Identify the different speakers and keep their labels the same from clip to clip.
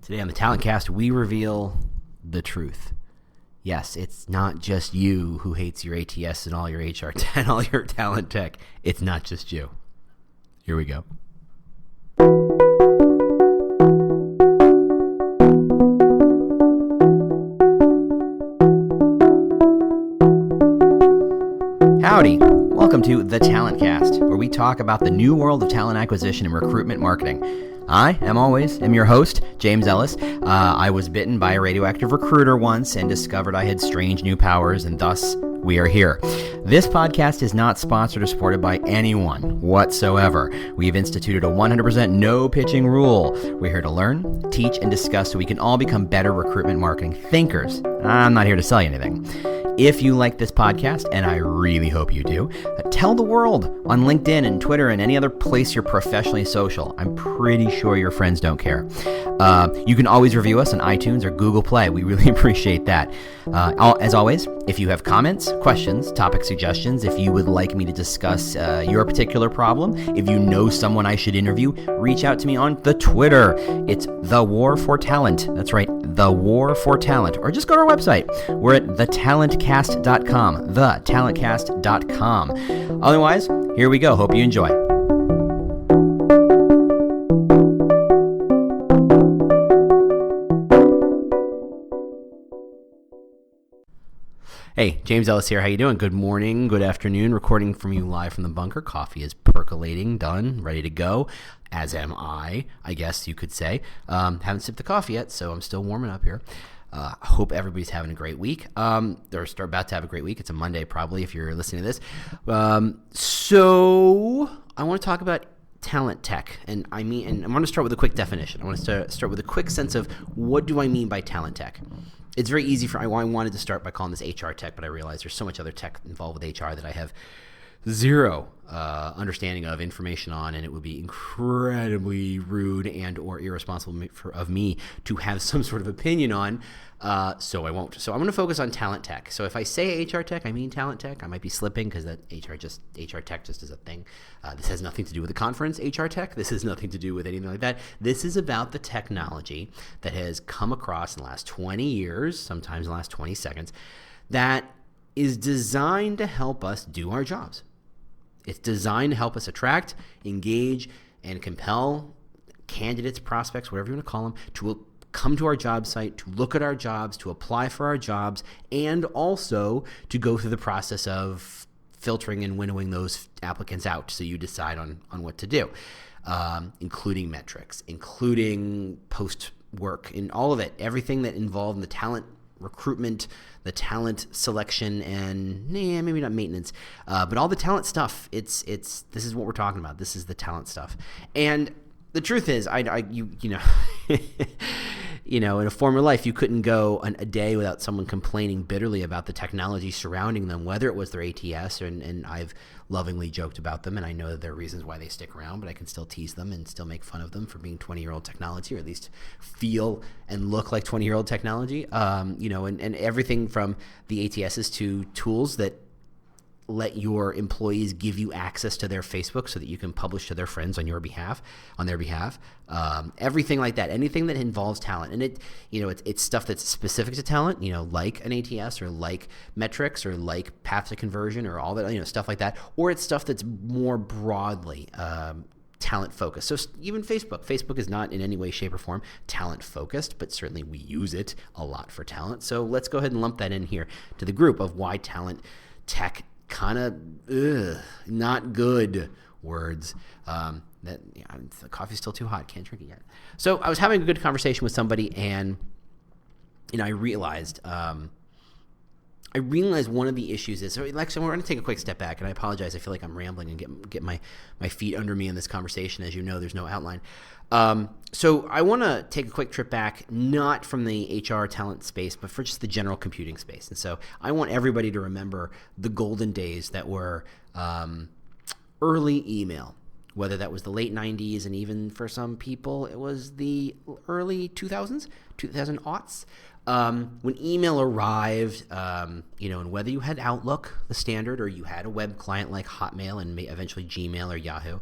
Speaker 1: Today on the Talent Cast, we reveal the truth. Yes, it's not just you who hates your ATS and all your HR and all your talent tech. It's not just you. Here we go. Howdy. Welcome to The Talent Cast, where we talk about the new world of talent acquisition and recruitment marketing. I, am your host, James Ellis. I was bitten by a radioactive recruiter once and discovered I had strange new powers, and thus we are here. This podcast is not sponsored or supported by anyone whatsoever. We have instituted a 100% no pitching rule. We're here to learn, teach, and discuss so we can all become better recruitment marketing thinkers. I'm not here to sell you anything. If you like this podcast, and I really hope you do, tell the world on LinkedIn and Twitter and any other place you're professionally social. I'm pretty sure your friends don't care. You can always review us on iTunes or Google Play. We really appreciate that. As always, if you have comments, questions, topic suggestions, if you would like me to discuss your particular problem, if you know someone I should interview, reach out to me on the Twitter. It's The War for Talent. That's right, The War for Talent. Or just go to our website. We're at thetalentcast.com, thetalentcast.com. Otherwise, here we go. Hope you enjoy. Hey, James Ellis here. How you doing? Good morning, good afternoon. Recording from you live from the bunker. Coffee is percolating, done, ready to go, as am I guess you could say. Haven't sipped the coffee yet, so I'm still warming up here. I hope everybody's having a great week. They're about to have a great week. It's a Monday probably if you're listening to this. So I want to talk about talent tech, and I'm going to start with a quick definition. I want to start with a quick sense of what do I mean by talent tech. It's very easy I wanted to start by calling this HR tech, but I realized there's so much other tech involved with HR that I have zero understanding of, information on, and it would be incredibly rude and or irresponsible of me to have some sort of opinion on, so I won't. So I'm going to focus on talent tech. So if I say HR tech, I mean talent tech. I might be slipping because that HR tech just is a thing. This has nothing to do with the conference, HR tech. This has nothing to do with anything like that. This is about the technology that has come across in the last 20 years, sometimes in the last 20 seconds, that is designed to help us do our jobs. It's designed to help us attract, engage, and compel candidates, prospects, whatever you want to call them, to come to our job site, to look at our jobs, to apply for our jobs, and also to go through the process of filtering and winnowing those applicants out so you decide on what to do, including metrics, including post work, and all of it, everything that involved in the talent recruitment, the talent selection, and maybe not maintenance, but all the talent stuff. This is what we're talking about. This is the talent stuff. And the truth is, in a former life, you couldn't go a day without someone complaining bitterly about the technology surrounding them, whether it was their ATS, and I've lovingly joked about them, and I know that there are reasons why they stick around, but I can still tease them and still make fun of them for being 20-year-old technology, or at least feel and look like 20-year-old technology, and everything from the ATSs to tools that let your employees give you access to their Facebook so that you can publish to their friends on their behalf, everything like that, anything that involves talent. And it's stuff that's specific to talent, like an ATS or like metrics or like path to conversion or all that, stuff like that, or it's stuff that's more broadly talent focused. So even Facebook is not in any way, shape, or form talent focused, but certainly we use it a lot for talent. So let's go ahead and lump that in here to the group of why talent tech kind of not good words. The coffee's still too hot, can't drink it yet. So I was having a good conversation with somebody, and I realized one of the issues is, so Alexa, we're going to take a quick step back, and I apologize. I feel like I'm rambling and get my feet under me in this conversation. As you know, there's no outline. So I want to take a quick trip back, not from the HR talent space, but for just the general computing space. And so I want everybody to remember the golden days that were early email, whether that was the late 90s, and even for some people, it was the early 2000s, 2000 aughts. When email arrived, and whether you had Outlook, the standard, or you had a web client like Hotmail and eventually Gmail or Yahoo,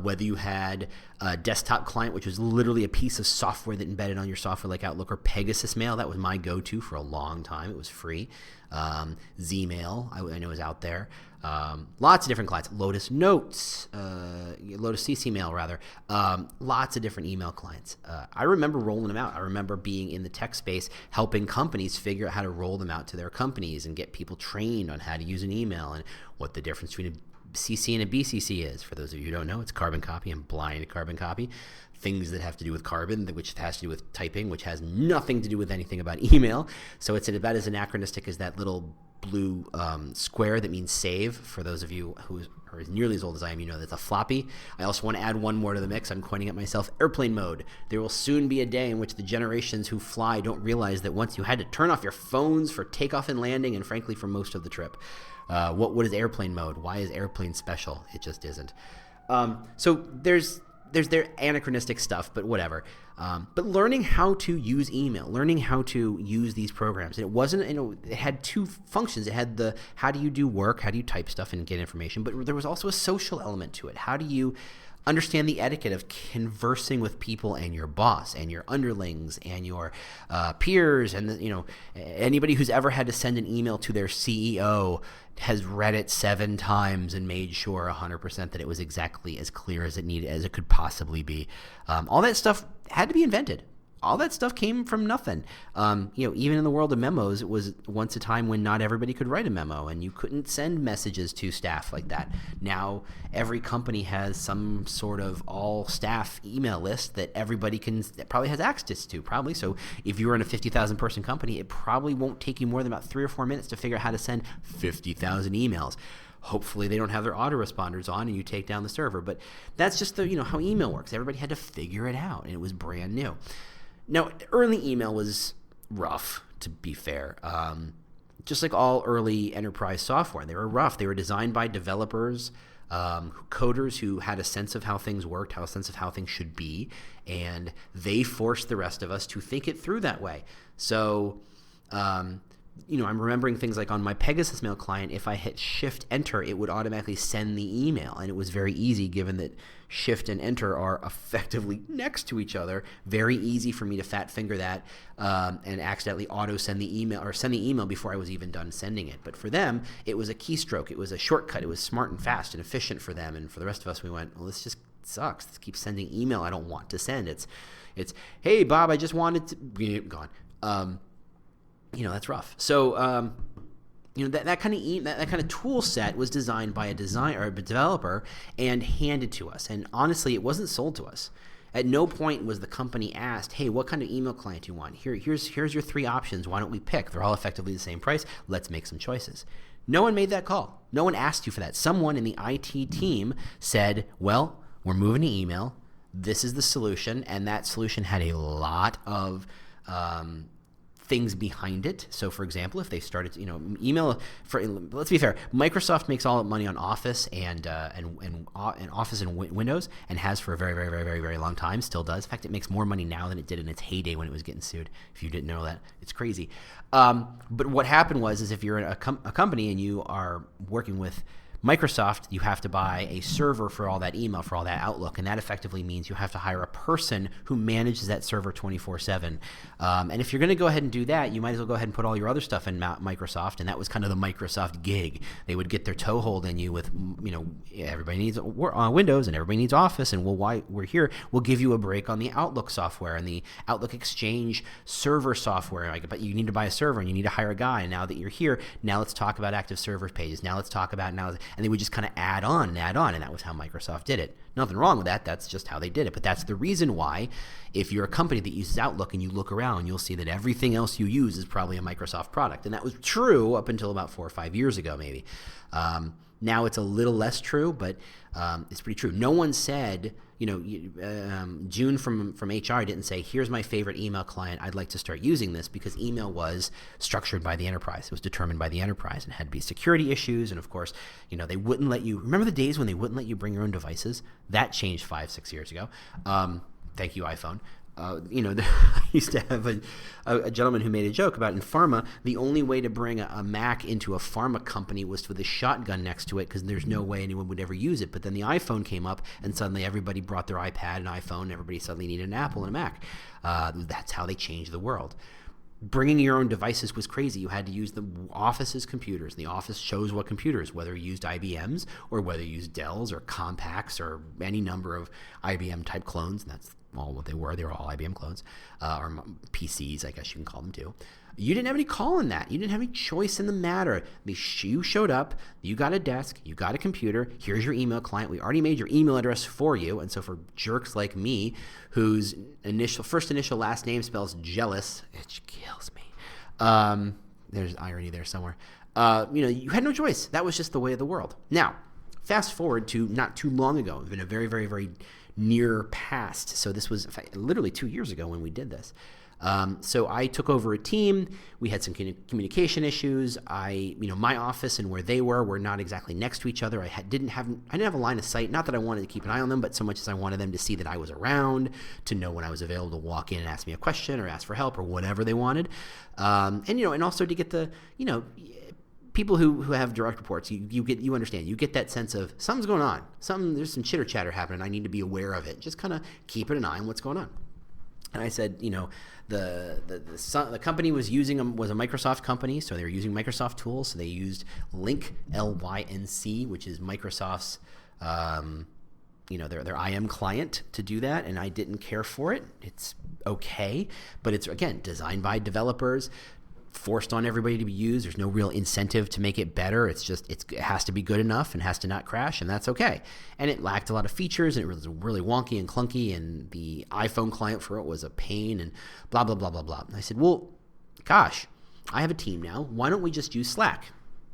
Speaker 1: whether you had a desktop client, which was literally a piece of software that embedded on your software like Outlook, or Pegasus Mail. That was my go-to for a long time. It was free. Zmail, I know, is out there. Lots of different clients. Lotus Notes, Lotus CC Mail, rather. Lots of different email clients. I remember rolling them out. I remember being in the tech space helping companies figure out how to roll them out to their companies and get people trained on how to use an email and what the difference between a CC and a BCC is. For those of you who don't know, it's carbon copy and blind carbon copy. Things that have to do with carbon, which has to do with typing, which has nothing to do with anything about email. So it's about as anachronistic as that little blue square that means save. For those of you who are as nearly as old as I am, you know that's a floppy. I also want to add one more to the mix. I'm pointing at myself. Airplane mode. There will soon be a day in which the generations who fly don't realize that once you had to turn off your phones for takeoff and landing, and frankly for most of the trip. What is airplane mode? Why is airplane special? It just isn't. So there's their anachronistic stuff, but whatever. But learning how to use email, learning how to use these programs. And it wasn't, it had two functions. It had the how do you do work, how do you type stuff and get information, but there was also a social element to it. How do you understand the etiquette of conversing with people and your boss and your underlings and your peers, and anybody who's ever had to send an email to their CEO has read it 7 times and made sure 100% that it was exactly as clear as it could possibly be. All that stuff had to be invented. All that stuff came from nothing. Even in the world of memos, it was once a time when not everybody could write a memo, and you couldn't send messages to staff like that. Now, every company has some sort of all-staff email list that everybody that probably has access to, probably. So if you're in a 50,000 person company, it probably won't take you more than about 3 or 4 minutes to figure out how to send 50,000 emails. Hopefully they don't have their autoresponders on and you take down the server. But that's just how email works. Everybody had to figure it out, and it was brand new. Now, early email was rough, to be fair. Just like all early enterprise software, they were rough. They were designed by developers, coders who had a sense of how things worked, a sense of how things should be, and they forced the rest of us to think it through that way. So, I'm remembering things like on my Pegasus Mail client, if I hit Shift Enter, it would automatically send the email, and it was very easy given that Shift and Enter are effectively next to each other. Very easy for me to fat finger that and accidentally auto send the email, or send the email before I was even done sending it. But for them, it was a keystroke. It was a shortcut. It was smart and fast and efficient for them. And for the rest of us, we went, well, this just sucks. Let's keep sending email I don't want to send. It's hey, Bob, I just wanted to... Gone. That's rough. So, that kind of tool set was designed by a designer or a developer and handed to us. And honestly, it wasn't sold to us. At no point was the company asked, hey, what kind of email client do you want? Here's your 3 options. Why don't we pick? They're all effectively the same price. Let's make some choices. No one made that call. No one asked you for that. Someone in the IT team said, well, we're moving to email. This is the solution. And that solution had a lot of things behind it. So, for example, if they started, email let's be fair, Microsoft makes all the money on Office and Office and Windows, and has for a very, very, very, very, very long time. Still does. In fact, it makes more money now than it did in its heyday when it was getting sued. If you didn't know that, it's crazy. But what happened is if you're in a company and you are working with Microsoft, you have to buy a server for all that email, for all that Outlook, and that effectively means you have to hire a person who manages that server 24/7. And if you're going to go ahead and do that, you might as well go ahead and put all your other stuff in Microsoft, and that was kind of the Microsoft gig. They would get their toehold in you with, everybody needs Windows and everybody needs Office, and while we're here, we'll give you a break on the Outlook software and the Outlook Exchange server software. But you need to buy a server and you need to hire a guy. And now that you're here, now let's talk about active server pages. Now let's talk about and they would just kind of add on, and that was how Microsoft did it. Nothing wrong with that. That's just how they did it. But that's the reason why, if you're a company that uses Outlook and you look around, you'll see that everything else you use is probably a Microsoft product. And that was true up until about 4 or 5 years ago, maybe. Now it's a little less true, but it's pretty true. No one said, June from HR didn't say, here's my favorite email client. I'd like to start using this, because email was structured by the enterprise. It was determined by the enterprise, and had to be security issues. And of course, they wouldn't let you, remember the days when they wouldn't let you bring your own devices? That changed 5-6 years ago. Thank you, iPhone. I used to have a gentleman who made a joke about in pharma, the only way to bring a Mac into a pharma company was with a shotgun next to it because there's no way anyone would ever use it. But then the iPhone came up and suddenly everybody brought their iPad and iPhone. Everybody suddenly needed an Apple and a Mac. That's how they changed the world. Bringing your own devices was crazy. You had to use the office's computers. The office chose what computers, whether you used IBM's or whether you used Dell's or Compaq's or any number of IBM-type clones. And that's all what they were. They were all IBM clones, or PCs, I guess you can call them too. You didn't have any call in that. You didn't have any choice in the matter. You showed up, you got a desk, you got a computer, here's your email client. We already made your email address for you. And so for jerks like me, whose first initial last name spells jealous, it kills me. There's irony there somewhere. You had no choice. That was just the way of the world. Now, fast forward to not too long ago. It's been a very, very, very near past. So this was literally 2 years ago when we did this. So I took over a team. We had some communication issues. My office and where they were not exactly next to each other. I didn't have a line of sight. Not that I wanted to keep an eye on them, but so much as I wanted them to see that I was around, to know when I was available to walk in and ask me a question or ask for help or whatever they wanted. And also to get the, people who have direct reports, you understand. You get that sense of something's going on. There's some chitter chatter happening. I need to be aware of it. Just kind of keeping an eye on what's going on. And I said, the company was a Microsoft company, so they were using Microsoft tools. So they used Lync, Lync, which is Microsoft's, their IM client to do that. And I didn't care for it. It's okay, but it's again designed by developers, forced on everybody to be used. There's no real incentive to make it better. It has to be good enough and has to not crash, and that's okay. And it lacked a lot of features, and it was really wonky and clunky, and the iPhone client for it was a pain, and blah, blah, blah, blah, blah. And I said, well, gosh, I have a team now. Why don't we just use Slack?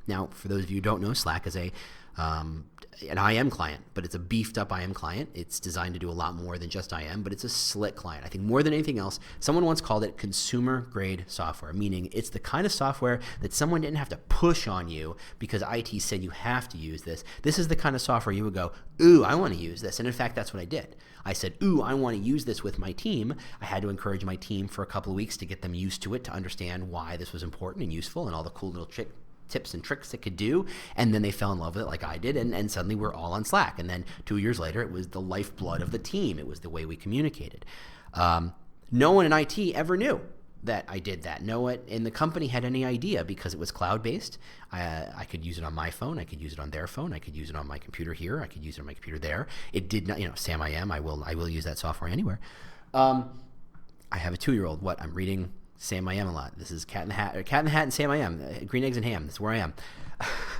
Speaker 1: Now, for those of you who don't know, Slack is an IM client, but it's a beefed up IM client. It's designed to do a lot more than just IM, but it's a slick client. I think more than anything else, someone once called it consumer grade software, meaning it's the kind of software that someone didn't have to push on you because IT said you have to use this. This is the kind of software you would go, ooh, I want to use this. And in fact, that's what I did. I said, ooh, I want to use this with my team. I had to encourage my team for a couple of weeks to get them used to it, to understand why this was important and useful and all the cool little tips and tricks it could do, and then they fell in love with it like I did, and suddenly we're all on Slack. And then 2 years later, it was the lifeblood of the team. It was the way we communicated. No one in IT ever knew that I did that. No one in the company had any idea because it was cloud-based. I could use it on my phone. I could use it on their phone. I could use it on my computer here. I could use it on my computer there. It did not, Sam IM, I will use that software anywhere. I have a 2-year-old. I'm reading Sam I Am a lot. This is Cat in the Hat and Sam I Am. Green Eggs and Ham. That's where I am.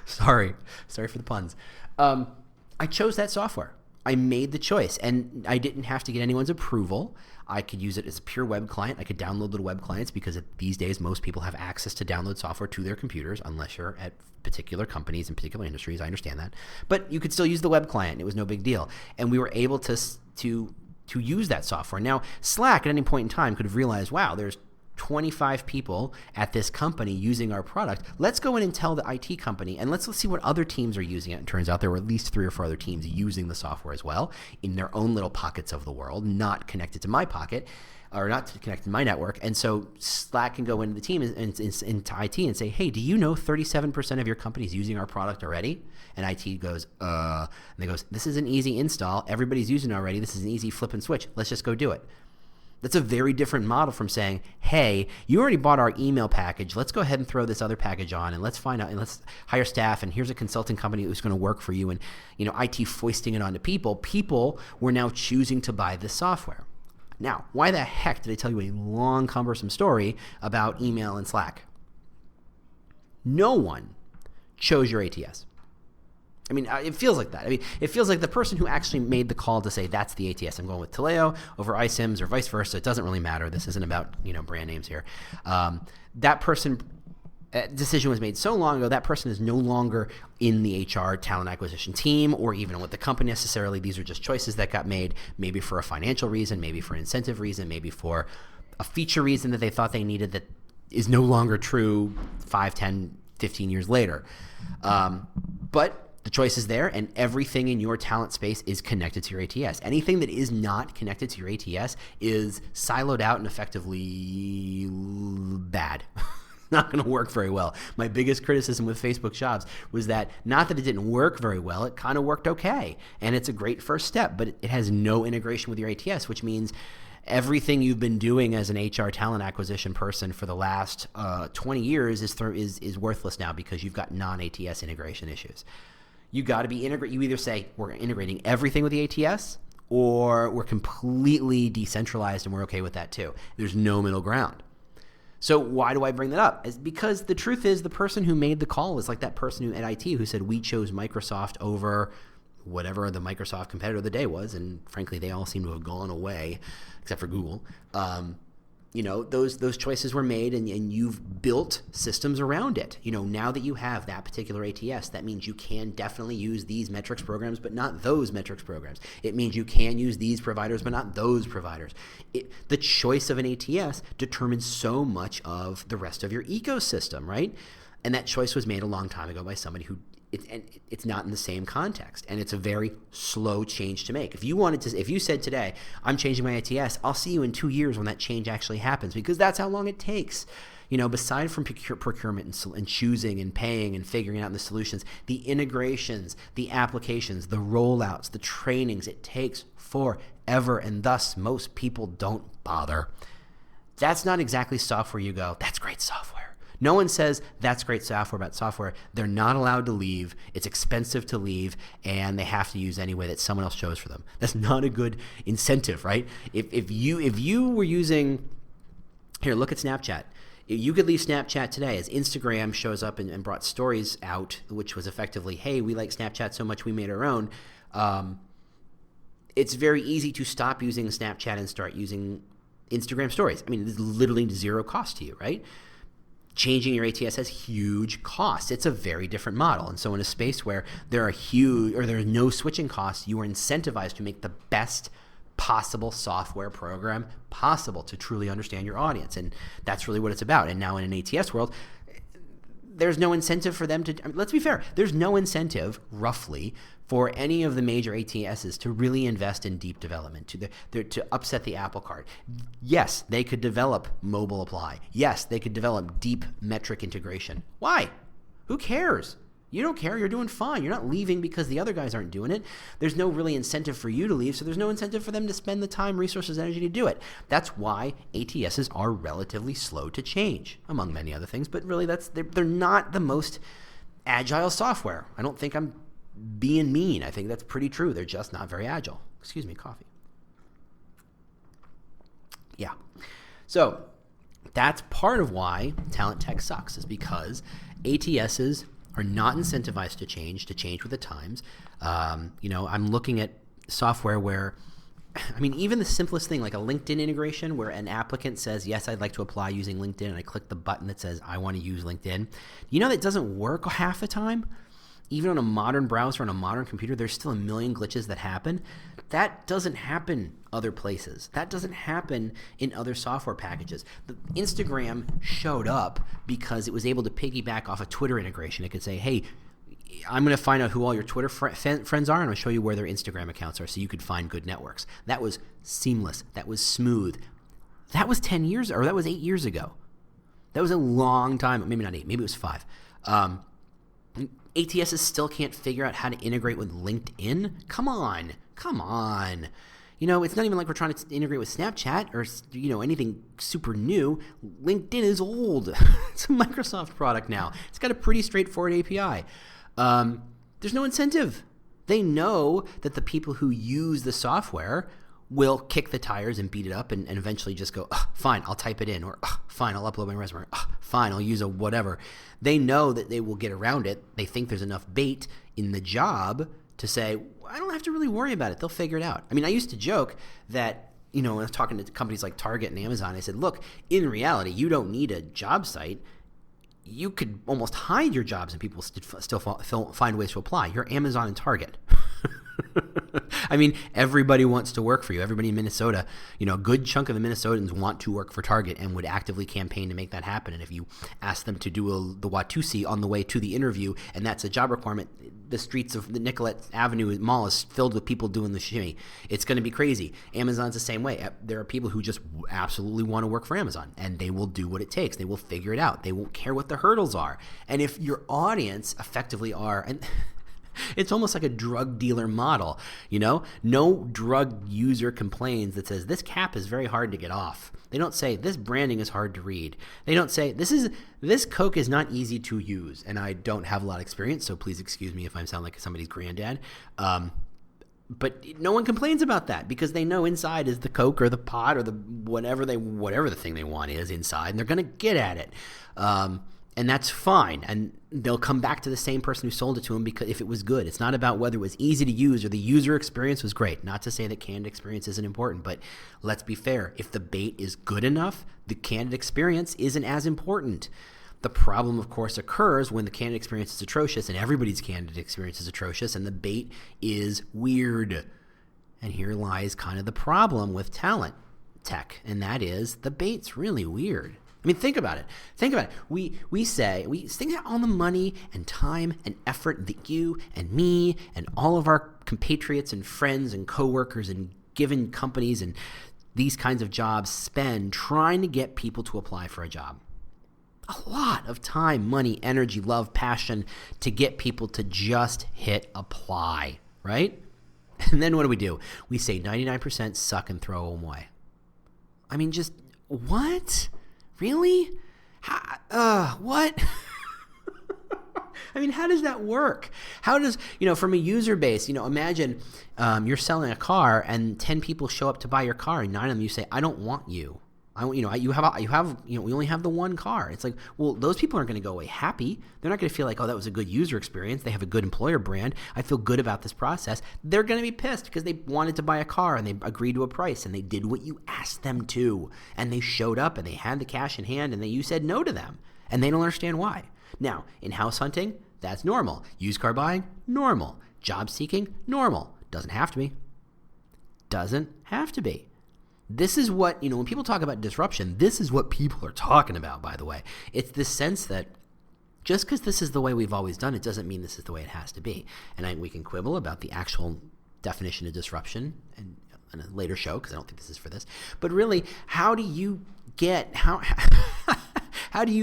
Speaker 1: Sorry for the puns. I chose that software. I made the choice, and I didn't have to get anyone's approval. I could use it as a pure web client. I could download the web clients because these days most people have access to download software to their computers, unless you're at particular companies in particular industries. I understand that, but you could still use the web client. It was no big deal, and we were able to use that software. Now, Slack at any point in time could have realized, wow, there's 25 people at this company using our product. Let's go in and tell the IT company, and let's see what other teams are using it. And it turns out there were at least 3 or 4 other teams using the software as well in their own little pockets of the world, not connected to my pocket or not connected to my network. And so Slack can go into the team and into IT and say, hey, do you know 37% of your company is using our product already? And IT goes, and they goes, this is an easy install. Everybody's using it already. This is an easy flip and switch. Let's just go do it. That's a very different model from saying, hey, you already bought our email package. Let's go ahead and throw this other package on, and let's find out, and let's hire staff, and here's a consulting company who's going to work for you, and IT foisting it onto people. People were now choosing to buy this software. Now, why the heck did I tell you a long, cumbersome story about email and Slack? No one chose your ATS. I mean, it feels like that. I mean, it feels like the person who actually made the call to say that's the ATS. I'm going with Taleo over iSIMS or vice versa. It doesn't really matter. This isn't about brand names here. That person decision was made so long ago. That person is no longer in the HR talent acquisition team or even with the company necessarily. These are just choices that got made, maybe for a financial reason, maybe for an incentive reason, maybe for a feature reason that they thought they needed that is no longer true 5, 10, 15 years later. But The choice is there, and everything in your talent space is connected to your ATS. Anything that is not connected to your ATS is siloed out and effectively bad. Not going to work very well. My biggest criticism with Facebook Jobs was that not that it didn't work very well, it kind of worked okay. And it's a great first step, but it has no integration with your ATS, which means everything you've been doing as an HR talent acquisition person for the last 20 years is worthless now because you've got non-ATS integration issues. You got to be integrate. You either say we're integrating everything with the ATS, or we're completely decentralized and we're okay with that too. There's no middle ground. So why do I bring that up? It's because the truth is the person who made the call was like that person at IT who said we chose Microsoft over whatever the Microsoft competitor of the day was, and frankly they all seem to have gone away except for Google. Those choices were made, and you've built systems around it. Now that you have that particular ATS, that means you can definitely use these metrics programs, but not those metrics programs. It means you can use these providers, but not those providers. The choice of an ATS determines so much of the rest of your ecosystem, right? And that choice was made a long time ago by somebody who it's not in the same context, and it's a very slow change to make. If you said today, I'm changing my ATS, I'll see you in 2 years when that change actually happens, because that's how long it takes. Beside from procurement and choosing and paying and figuring out the solutions, the integrations, the applications, the rollouts, the trainings, it takes forever, and thus most people don't bother. That's not exactly software you go, that's great software. No one says that's great software about software. They're not allowed to leave. It's expensive to leave, and they have to use anyway that someone else chose for them. That's not a good incentive, right? If you were using, here, look at Snapchat. You could leave Snapchat today as Instagram shows up and brought stories out, which was effectively, hey, we like Snapchat so much we made our own. It's very easy to stop using Snapchat and start using Instagram stories. I mean, it's literally zero cost to you, right? Changing your ATS has huge costs. It's a very different model. And so in a space where there are no switching costs, you are incentivized to make the best possible software program possible to truly understand your audience. And that's really what it's about. And now in an ATS world, there's no incentive for them to, let's be fair, there's no incentive, roughly, for any of the major ATSs to really invest in deep development, to upset the apple cart. Yes, they could develop mobile apply. Yes, they could develop deep metric integration. Why? Who cares? You don't care. You're doing fine. You're not leaving because the other guys aren't doing it. There's no really incentive for you to leave, so there's no incentive for them to spend the time, resources, energy to do it. That's why ATSs are relatively slow to change, among many other things. But really, they're not the most agile software. I don't think I'm being mean. I think that's pretty true. They're just not very agile. Excuse me, coffee. Yeah. So that's part of why talent tech sucks, is because ATSs are not incentivized to change with the times. I'm looking at software where, even the simplest thing, like a LinkedIn integration where an applicant says, yes, I'd like to apply using LinkedIn, and I click the button that says, I want to use LinkedIn. That doesn't work half the time. Even on a modern browser, on a modern computer, there's still a million glitches that happen. That doesn't happen other places. That doesn't happen in other software packages. Instagram showed up because it was able to piggyback off a Twitter integration. It could say, hey, I'm going to find out who all your Twitter friends are, and I'm going to show you where their Instagram accounts are so you could find good networks. That was seamless. That was smooth. That was 10 years, or that was 8 years ago. That was a long time. Maybe not 8. Maybe it was 5. ATSs still can't figure out how to integrate with LinkedIn? Come on. It's not even like we're trying to integrate with Snapchat or, anything super new. LinkedIn is old. It's a Microsoft product now. It's got a pretty straightforward API. There's no incentive. They know that the people who use the software will kick the tires and beat it up and eventually just go, fine, I'll type it in, or fine, I'll upload my resume, or fine, I'll use a whatever. They know that they will get around it. They think there's enough bait in the job to say, I don't have to really worry about it. They'll figure it out. I used to joke that, when I was talking to companies like Target and Amazon, I said, look, in reality, you don't need a job site. You could almost hide your jobs and people still find ways to apply. You're Amazon and Target. I mean, everybody wants to work for you. Everybody in Minnesota, a good chunk of the Minnesotans want to work for Target and would actively campaign to make that happen. And if you ask them to do the Watusi on the way to the interview, and that's a job requirement, the streets of the Nicollet Avenue Mall is filled with people doing the shimmy. It's going to be crazy. Amazon's the same way. There are people who just absolutely want to work for Amazon, and they will do what it takes. They will figure it out. They won't care what the hurdles are. And if your audience effectively are, and it's almost like a drug dealer model, No drug user complains that says this cap is very hard to get off. They don't say this branding is hard to read. They don't say this Coke is not easy to use. And I don't have a lot of experience, so please excuse me if I sound like somebody's granddad. But no one complains about that because they know inside is the Coke or the pot or the whatever the thing they want is inside, and they're going to get at it. And that's fine. And they'll come back to the same person who sold it to them because if it was good. It's not about whether it was easy to use or the user experience was great. Not to say that candid experience isn't important, but let's be fair. If the bait is good enough, the candid experience isn't as important. The problem, of course, occurs when the candid experience is atrocious and everybody's candid experience is atrocious and the bait is weird. And here lies kind of the problem with talent tech, and that is the bait's really weird. I mean, think about it. We think about all the money and time and effort that you and me and all of our compatriots and friends and coworkers and given companies and these kinds of jobs spend trying to get people to apply for a job. A lot of time, money, energy, love, passion to get people to just hit apply, right? And then what do? We say 99% suck and throw them away. I mean, just what? Really? What? I mean, how does that work? How does, from a user base, imagine you're selling a car and 10 people show up to buy your car and 9 of them you say, I don't want you. We only have the one car. It's like, well, those people aren't going to go away happy. They're not going to feel like, oh, that was a good user experience. They have a good employer brand. I feel good about this process. They're going to be pissed because they wanted to buy a car and they agreed to a price and they did what you asked them to. And they showed up and they had the cash in hand and you said no to them. And they don't understand why. Now, in house hunting, that's normal. Used car buying, normal. Job seeking, normal. Doesn't have to be. Doesn't have to be. This is what, when people talk about disruption, this is what people are talking about, by the way. It's this sense that just because this is the way we've always done it doesn't mean this is the way it has to be. And we can quibble about the actual definition of disruption in a later show, because I don't think this is for this. But really, how do you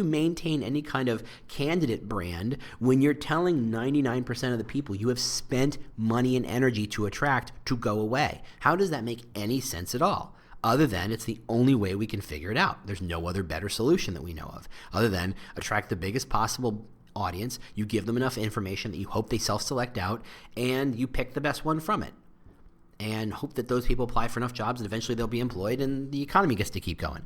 Speaker 1: maintain any kind of candidate brand when you're telling 99% of the people you have spent money and energy to attract to go away? How does that make any sense at all? Other than it's the only way we can figure it out. There's no other better solution that we know of other than attract the biggest possible audience. You give them enough information that you hope they self-select out, and you pick the best one from it and hope that those people apply for enough jobs and eventually they'll be employed and the economy gets to keep going.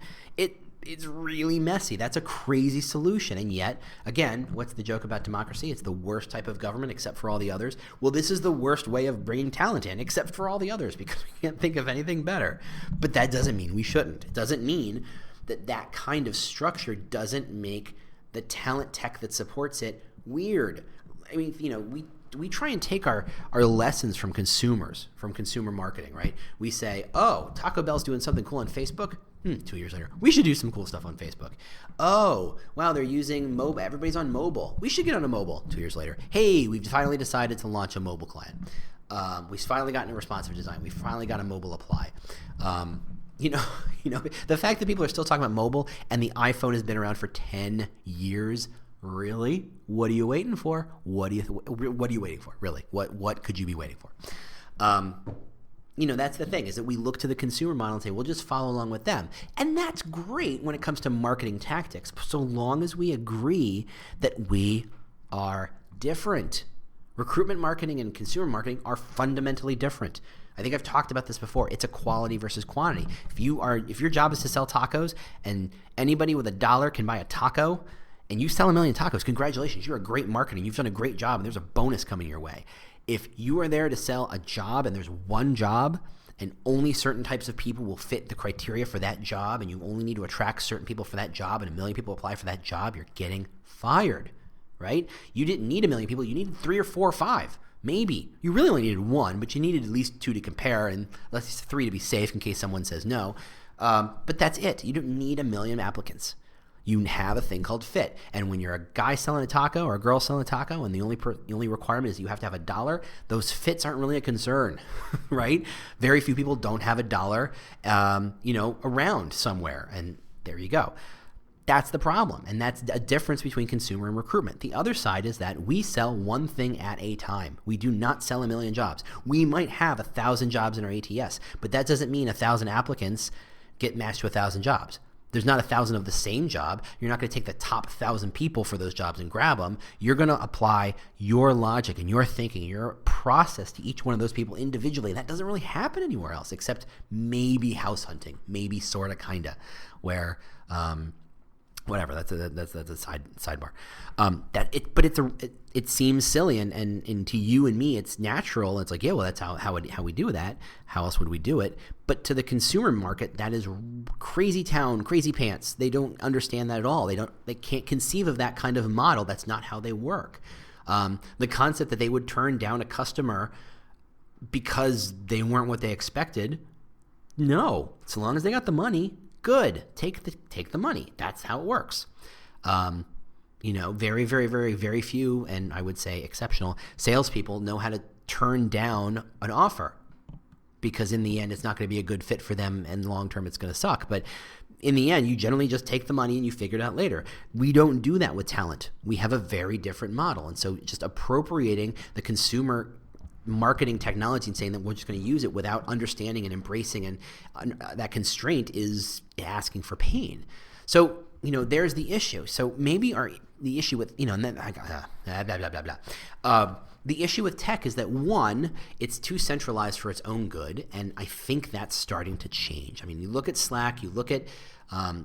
Speaker 1: It's really messy. That's a crazy solution. And yet, again, what's the joke about democracy? It's the worst type of government except for all the others. Well, this is the worst way of bringing talent in except for all the others because we can't think of anything better. But that doesn't mean we shouldn't. It doesn't mean that kind of structure doesn't make the talent tech that supports it weird. I mean, we try and take our lessons from consumers, from consumer marketing, right? We say, oh, Taco Bell's doing something cool on Facebook. 2 years later, we should do some cool stuff on Facebook. Oh, wow, they're using mobile. Everybody's on mobile. We should get on a mobile. 2 years later, hey, we've finally decided to launch a mobile client. We've finally gotten a responsive design. We finally got a mobile apply. The fact that people are still talking about mobile and the iPhone has been around for 10 years. Really? What are you waiting for? What are you waiting for? Really? What could you be waiting for? That's the thing, is that we look to the consumer model and say, we'll just follow along with them. And that's great when it comes to marketing tactics, so long as we agree that we are different. Recruitment marketing and consumer marketing are fundamentally different. I think I've talked about this before. It's a quality versus quantity. If your job is to sell tacos and anybody with $1 can buy a taco and you sell 1 million tacos, congratulations, you're a great marketing. You've done a great job and there's a bonus coming your way. If you are there to sell a job and there's one job and only certain types of people will fit the criteria for that job and you only need to attract certain people for that job and 1 million people apply for that job, you're getting fired, right? You didn't need 1 million people. You needed 3 or 4 or 5. Maybe. You really only needed one, but you needed at least 2 to compare and at least 3 to be safe in case someone says no. But that's it. You don't need a million applicants. You have a thing called fit. And when you're a guy selling a taco or a girl selling a taco and the only requirement is you have to have $1, those fits aren't really a concern, right? Very few people don't have $1, around somewhere. And there you go. That's the problem, and that's a difference between consumer and recruitment. The other side is that we sell one thing at a time. We do not sell a million jobs. We might have 1,000 jobs in our ATS, but that doesn't mean 1,000 applicants get matched to 1,000 jobs. There's not 1,000 of the same job. You're not going to take the top 1,000 people for those jobs and grab them. You're going to apply your logic and your thinking, your process to each one of those people individually. That doesn't really happen anywhere else except maybe house hunting, maybe sort of, kind of, where whatever. That's a sidebar. It seems silly, and to you and me, it's natural. It's like, yeah, well, that's how we do that. How else would we do it? But to the consumer market, that is crazy town, crazy pants. They don't understand that at all. They can't conceive of that kind of model. That's not how they work. The concept that they would turn down a customer because they weren't what they expected. No, so long as they got the money. Good. Take the money. That's how it works. Very, very, very, very few, and I would say exceptional, salespeople know how to turn down an offer because in the end, it's not going to be a good fit for them, and long term, it's going to suck. But in the end, you generally just take the money and you figure it out later. We don't do that with talent. We have a very different model, and so just appropriating the consumer marketing technology and saying that we're just going to use it without understanding and embracing and that constraint is asking for pain. So, there's the issue. So maybe the issue with, and then blah, blah, blah, blah. The issue with tech is that, one, it's too centralized for its own good, and I think that's starting to change. I mean, you look at Slack, you look at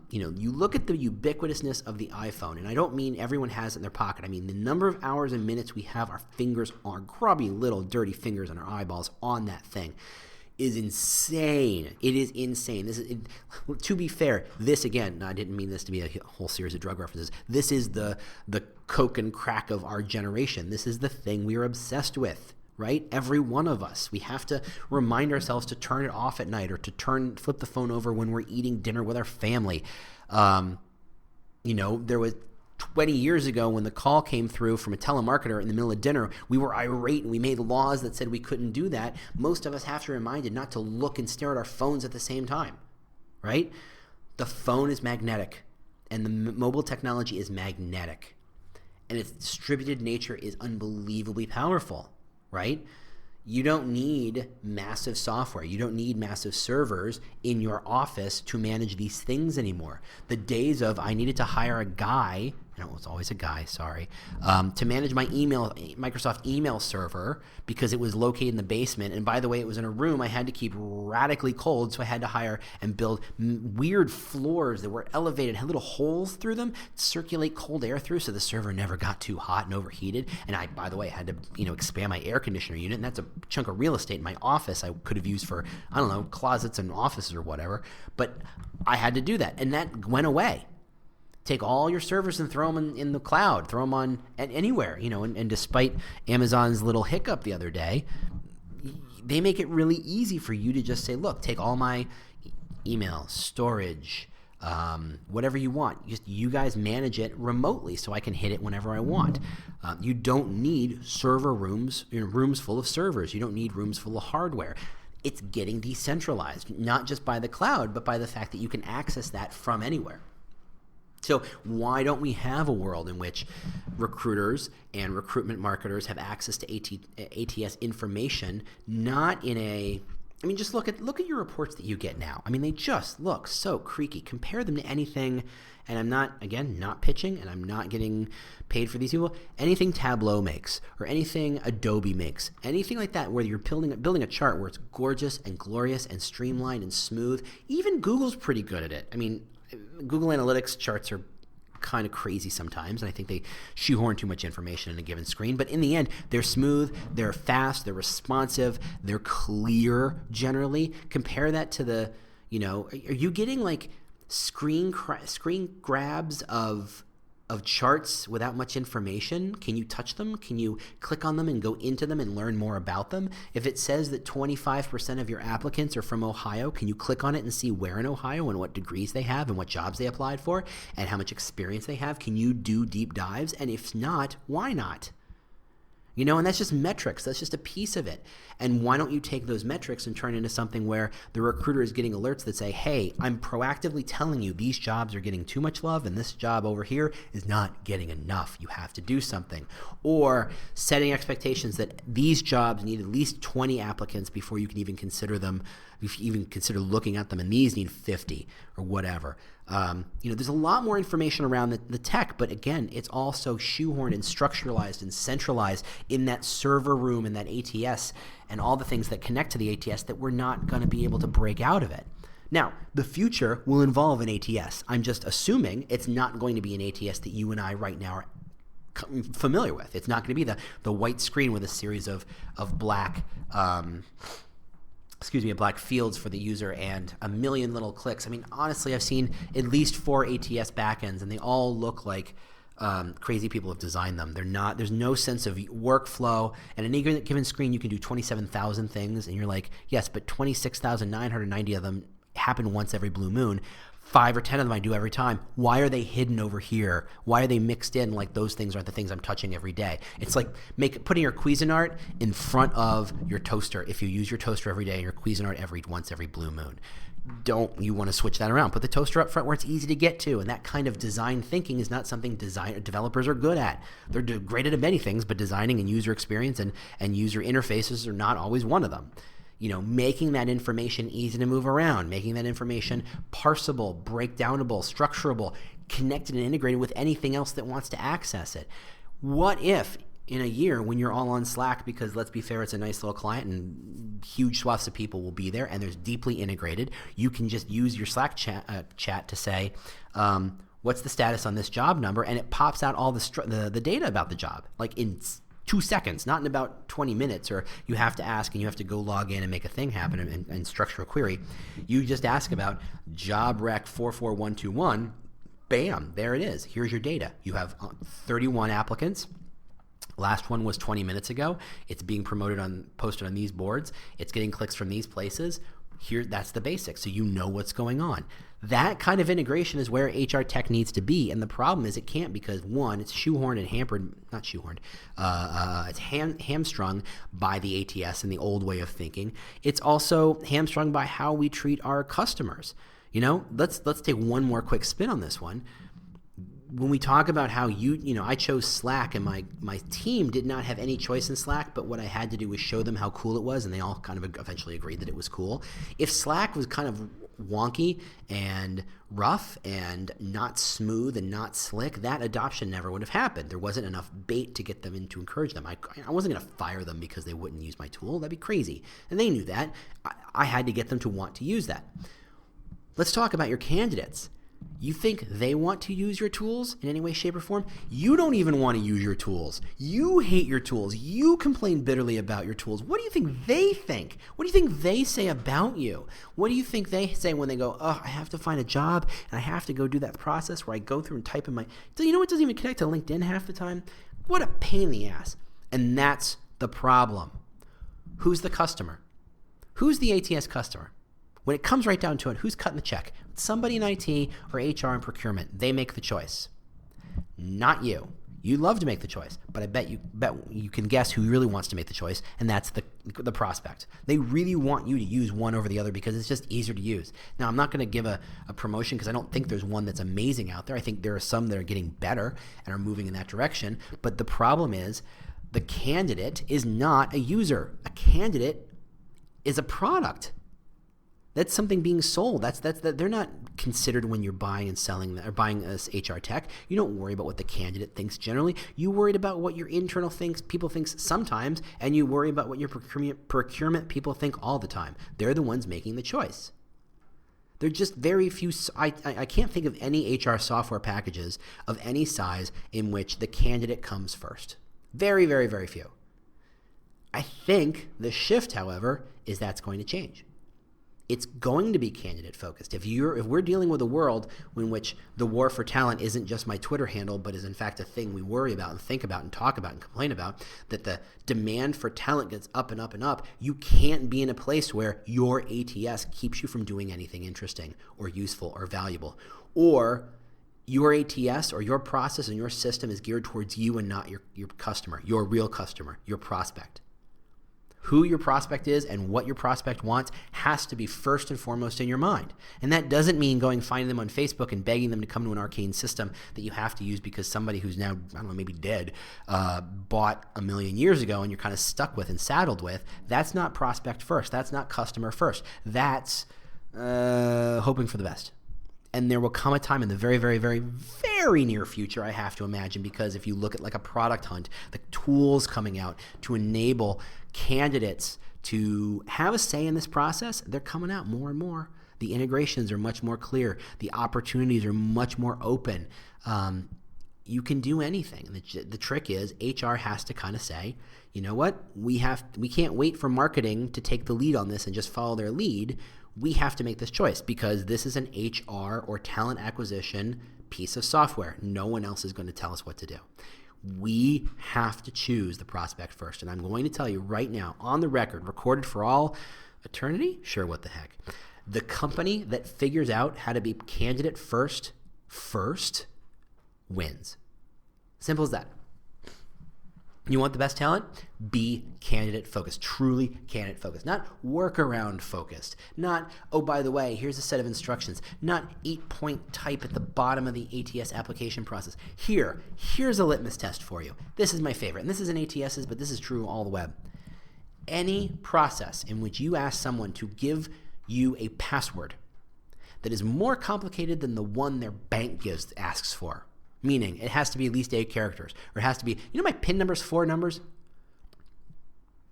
Speaker 1: you look at the ubiquitousness of the iPhone, and I don't mean everyone has it in their pocket. I mean the number of hours and minutes we have our fingers, our grubby little dirty fingers and our eyeballs on that thing is insane. It is insane. To be fair, this again, I didn't mean this to be a whole series of drug references. This is the coke and crack of our generation. This is the thing we are obsessed with. Right? Every one of us. We have to remind ourselves to turn it off at night or to flip the phone over when we're eating dinner with our family. There was 20 years ago when the call came through from a telemarketer in the middle of dinner, we were irate and we made laws that said we couldn't do that. Most of us have to be reminded not to look and stare at our phones at the same time. Right? The phone is magnetic and the mobile technology is magnetic. And its distributed nature is unbelievably powerful. Right? You don't need massive software. You don't need massive servers in your office to manage these things anymore. The days of I needed to hire a guy, it's always a guy, sorry, to manage my Microsoft email server because it was located in the basement. And by the way, it was in a room I had to keep radically cold, so I had to hire and build weird floors that were elevated, had little holes through them, circulate cold air through so the server never got too hot and overheated. And I, by the way, had to expand my air conditioner unit, and that's a chunk of real estate in my office I could have used for, closets and offices or whatever. But I had to do that, and that went away. Take all your servers and throw them in the cloud, throw them on anywhere, and despite Amazon's little hiccup the other day, they make it really easy for you to just say, look, take all my email, storage, whatever you want. You guys manage it remotely so I can hit it whenever I want. You don't need server rooms, rooms full of servers. You don't need rooms full of hardware. It's getting decentralized, not just by the cloud, but by the fact that you can access that from anywhere. So why don't we have a world in which recruiters and recruitment marketers have access to ATS information, not in a just look at your reports that you get now. They just look so creaky. Compare them to anything, and I'm not pitching, and I'm not getting paid for these people. Anything Tableau makes, or anything Adobe makes, anything like that, where you're building a chart where it's gorgeous and glorious and streamlined and smooth. Even Google's pretty good at it. Google Analytics charts are kind of crazy sometimes, and I think they shoehorn too much information in a given screen. But in the end, they're smooth, they're fast, they're responsive, they're clear generally. Compare that to are you getting like screen grabs of of charts without much information? Can you touch them? Can you click on them and go into them and learn more about them? If it says that 25% of your applicants are from Ohio, can you click on it and see where in Ohio and what degrees they have and what jobs they applied for and how much experience they have? Can you do deep dives? And if not, why not? And that's just metrics. That's just a piece of it. And why don't you take those metrics and turn it into something where the recruiter is getting alerts that say, hey, I'm proactively telling you these jobs are getting too much love and this job over here is not getting enough. You have to do something. Or setting expectations that these jobs need at least 20 applicants before you can even consider them, even consider looking at them, and these need 50 or whatever. There's a lot more information around the tech, but again, it's all so shoehorned and structuralized and centralized in that server room and that ATS and all the things that connect to the ATS that we're not going to be able to break out of it. Now, the future will involve an ATS. I'm just assuming it's not going to be an ATS that you and I right now are familiar with. It's not going to be the white screen with a series of black black fields for the user and a million little clicks. I mean, honestly, I've seen at least 4 ATS backends, and they all look like crazy people have designed them. There's no sense of workflow. And in any given screen, you can do 27,000 things, and you're like, yes, but 26,990 of them happen once every blue moon. 5 or 10 of them I do every time. Why are they hidden over here? Why are they mixed in like those things aren't the things I'm touching every day? It's like putting your Cuisinart in front of your toaster. If you use your toaster every day, your Cuisinart once every blue moon. Don't you want to switch that around? Put the toaster up front where it's easy to get to. And that kind of design thinking is not something developers are good at. They're great at many things, but designing and user experience and user interfaces are not always one of them. Making that information easy to move around, making that information parsable, breakdownable, structurable, connected and integrated with anything else that wants to access it. What if in a year when you're all on Slack, because let's be fair, it's a nice little client and huge swaths of people will be there and there's deeply integrated, you can just use your Slack chat to say, what's the status on this job number? And it pops out all the data about the job, like in 2 seconds, not in about 20 minutes, or you have to ask and you have to go log in and make a thing happen and structure a query. You just ask about job rec 44121, bam, there it is. Here's your data. You have 31 applicants. Last one was 20 minutes ago. It's being posted on these boards. It's getting clicks from these places. That's the basics, so you know what's going on. That kind of integration is where HR tech needs to be, and the problem is it can't because, one, it's shoehorned and it's hamstrung by the ATS and the old way of thinking. It's also hamstrung by how we treat our customers. Let's take one more quick spin on this one. When we talk about how I chose Slack and my team did not have any choice in Slack, but what I had to do was show them how cool it was, and they all kind of eventually agreed that it was cool. If Slack was kind of wonky and rough and not smooth and not slick, that adoption never would have happened. There wasn't enough bait to get them in to encourage them. I wasn't going to fire them because they wouldn't use my tool. That'd be crazy. And they knew that. I had to get them to want to use that. Let's talk about your candidates. You think they want to use your tools in any way, shape, or form? You don't even want to use your tools. You hate your tools. You complain bitterly about your tools. What do you think they think? What do you think they say about you? What do you think they say when they go, I have to find a job and I have to go do that process where I go through and type in my... Do you know it doesn't even connect to LinkedIn half the time? What a pain in the ass. And that's the problem. Who's the customer? Who's the ATS customer? When it comes right down to it, who's cutting the check? Somebody in IT or HR and procurement. They make the choice. Not you. You love to make the choice, but I bet you can guess who really wants to make the choice, and that's the prospect. They really want you to use one over the other because it's just easier to use. Now, I'm not going to give a promotion because I don't think there's one that's amazing out there. I think there are some that are getting better and are moving in that direction, but the problem is the candidate is not a user. A candidate is a product. That's something being sold. That's they're not considered when you're buying and selling or buying this HR tech. You don't worry about what the candidate thinks generally. You worried about what your internal people thinks sometimes, and you worry about what your procurement people think all the time. They're the ones making the choice. There are just very few. I can't think of any HR software packages of any size in which the candidate comes first. Very, very, very few. I think the shift, however, is that's going to change. it's going to be candidate focused. If we're dealing with a world in which the war for talent isn't just my Twitter handle, but is in fact a thing we worry about and think about and talk about and complain about, that the demand for talent gets up and up and up, you can't be in a place where your ATS keeps you from doing anything interesting or useful or valuable, or your ATS or your process and your system is geared towards you and not your customer, your real customer, your prospect. Who your prospect is and what your prospect wants has to be first and foremost in your mind. And that doesn't mean going finding them on Facebook and begging them to come to an arcane system that you have to use because somebody who's now, I don't know, maybe dead, bought a million years ago and you're kind of stuck with and saddled with. That's not prospect first. That's not customer first. That's hoping for the best. And there will come a time in the very, very, very, very near future, I have to imagine, because if you look at like a product hunt, the tools coming out to enable candidates to have a say in this process, they're coming out more and more. The integrations are much more clear. The opportunities are much more open. You can do anything. The trick is HR has to kind of say, you know what, we can't wait for marketing to take the lead on this and just follow their lead. We have to make this choice because this is an HR or talent acquisition piece of software. No one else is going to tell us what to do. We have to choose the prospect first. And I'm going to tell you right now, on the record, recorded for all eternity? Sure, what the heck. The company that figures out how to be candidate first wins. Simple as that. You want the best talent? Be candidate focused, truly candidate focused, not workaround focused, not, oh, by the way, here's a set of instructions, not 8-point type at the bottom of the ATS application process. Here's a litmus test for you. This is my favorite, and this isn't ATS's, but this is true all the web. Any process in which you ask someone to give you a password that is more complicated than the one their bank asks for, meaning it has to be at least 8 characters, or it has to be, my PIN number is 4 numbers?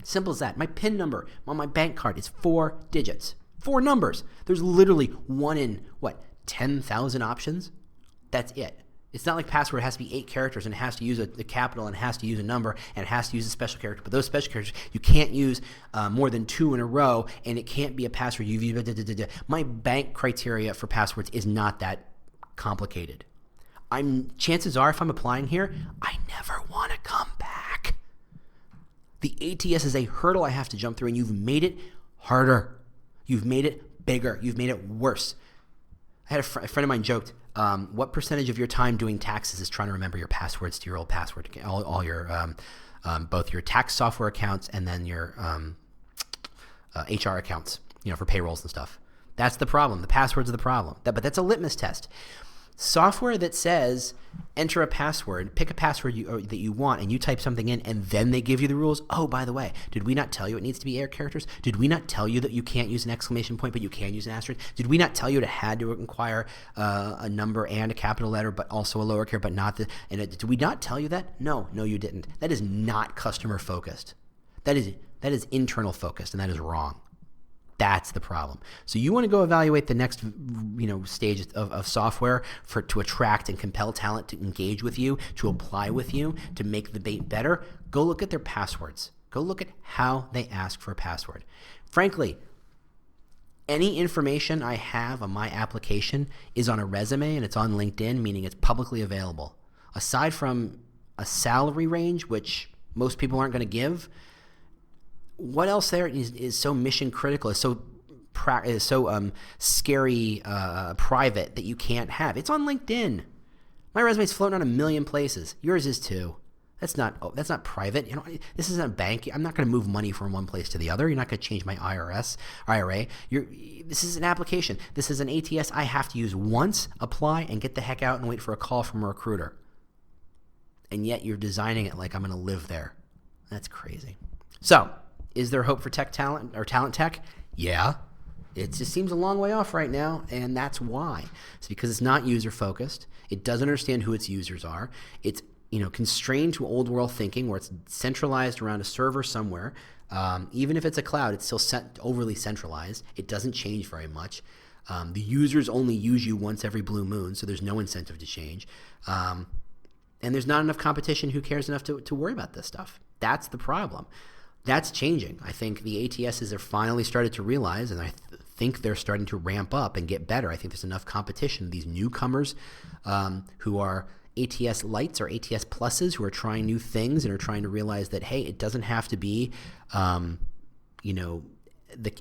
Speaker 1: Simple as that. My PIN number on my bank card is 4 digits. 4 numbers. There's literally 1 in, 10,000 options? That's it. It's not like password has to be 8 characters and it has to use a capital and it has to use a number and it has to use a special character. But those special characters, you can't use more than 2 in a row, and it can't be a password. My bank criteria for passwords is not that complicated. Chances are, if I'm applying here, I never want to come back. The ATS is a hurdle I have to jump through, and you've made it harder. You've made it bigger. You've made it worse. I had a friend of mine joked, what percentage of your time doing taxes is trying to remember your passwords to your old password, all your both your tax software accounts and then your HR accounts, for payrolls and stuff. That's the problem. The passwords are the problem. But that's a litmus test. Software that says enter a password, pick a password that you want, and you type something in, and then they give you the rules. Oh, by the way, did we not tell you it needs to be 8 characters? Did we not tell you that you can't use an exclamation point, but you can use an asterisk? Did we not tell you it had to require a number and a capital letter, but also a lower care, but not the? And did we not tell you that? No, you didn't. That is not customer focused. That is internal focused, and that is wrong. That's the problem. So you want to go evaluate the next, stage of software to attract and compel talent to engage with you, to apply with you, to make the bait better. Go look at their passwords. Go look at how they ask for a password. Frankly, any information I have on my application is on a resume and it's on LinkedIn, meaning it's publicly available. Aside from a salary range, which most people aren't going to give, what else there is so mission critical, is so scary, private that you can't have? It's on LinkedIn. My resume's floating on a million places. Yours is too. That's not private. This isn't a bank. I'm not going to move money from one place to the other. You're not going to change my IRA. This is an application. This is an ATS I have to use once, apply, and get the heck out and wait for a call from a recruiter. And yet you're designing it like I'm going to live there. That's crazy. So, is there hope for talent tech? Yeah. It just seems a long way off right now, and that's why. It's because it's not user-focused. It doesn't understand who its users are. It's constrained to old world thinking where it's centralized around a server somewhere. Even if it's a cloud, it's still overly centralized. It doesn't change very much. The users only use you once every blue moon, so there's no incentive to change. And there's not enough competition who cares enough to worry about this stuff. That's the problem. That's changing. I think the ATSs have finally started to realize, and I think think they're starting to ramp up and get better. I think there's enough competition. These newcomers who are ATS lights or ATS pluses who are trying new things and are trying to realize that, hey, it doesn't have to be,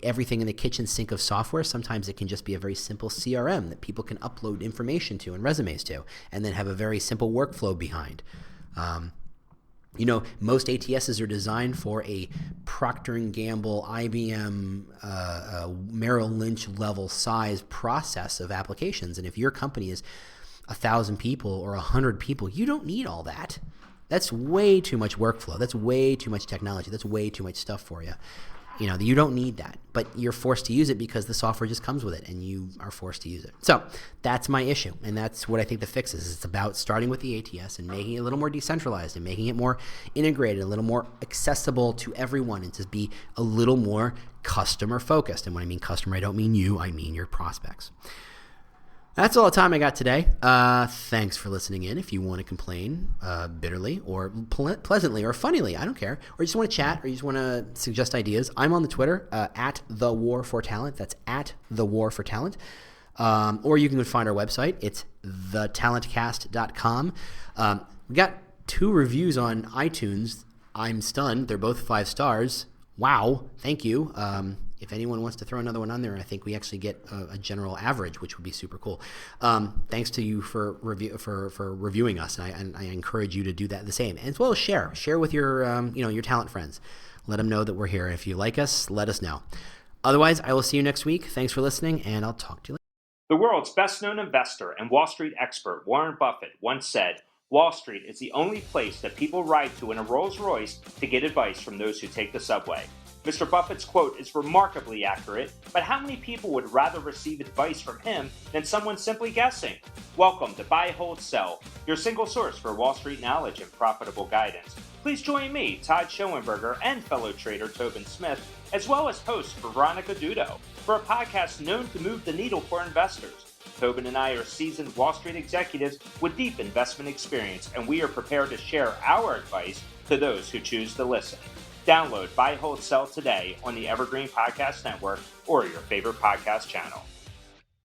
Speaker 1: everything in the kitchen sink of software. Sometimes it can just be a very simple CRM that people can upload information to and resumes to, and then have a very simple workflow behind. Most ATSs are designed for a Procter & Gamble, IBM, Merrill Lynch level size process of applications. And if your company is 1,000 people or 100 people, you don't need all that. That's way too much workflow. That's way too much technology. That's way too much stuff for you. You don't need that, but you're forced to use it because the software just comes with it and you are forced to use it. So that's my issue. And that's what I think the fix is. It's about starting with the ATS and making it a little more decentralized and making it more integrated, a little more accessible to everyone, and to be a little more customer focused. And when I mean customer, I don't mean you, I mean your prospects. That's all the time I got today. Thanks for listening in. If you want to complain bitterly or pleasantly or funnily, I don't care, or you just want to chat or you just want to suggest ideas, I'm on the Twitter at The War for Talent. That's at The War for Talent. Or you can find our website. It's thetalentcast.com. We got 2 reviews on iTunes. I'm stunned. They're both 5 stars. Wow. Thank you. If anyone wants to throw another one on there, I think we actually get a general average, which would be super cool. Thanks to you for reviewing us, and I encourage you to do that the same, as well as share with your your talent friends. Let them know that we're here. If you like us, let us know. Otherwise, I will see you next week. Thanks for listening, and I'll talk to you later.
Speaker 2: The world's best-known investor and Wall Street expert Warren Buffett once said, "Wall Street is the only place that people ride to in a Rolls-Royce to get advice from those who take the subway." Mr. Buffett's quote is remarkably accurate, but how many people would rather receive advice from him than someone simply guessing? Welcome to Buy, Hold, Sell, your single source for Wall Street knowledge and profitable guidance. Please join me, Todd Schoenberger, and fellow trader Tobin Smith, as well as host Veronica Dudo, for a podcast known to move the needle for investors. Tobin and I are seasoned Wall Street executives with deep investment experience, and we are prepared to share our advice to those who choose to listen. Download Buy, Hold, Sell today on the Evergreen Podcast Network or your favorite podcast channel.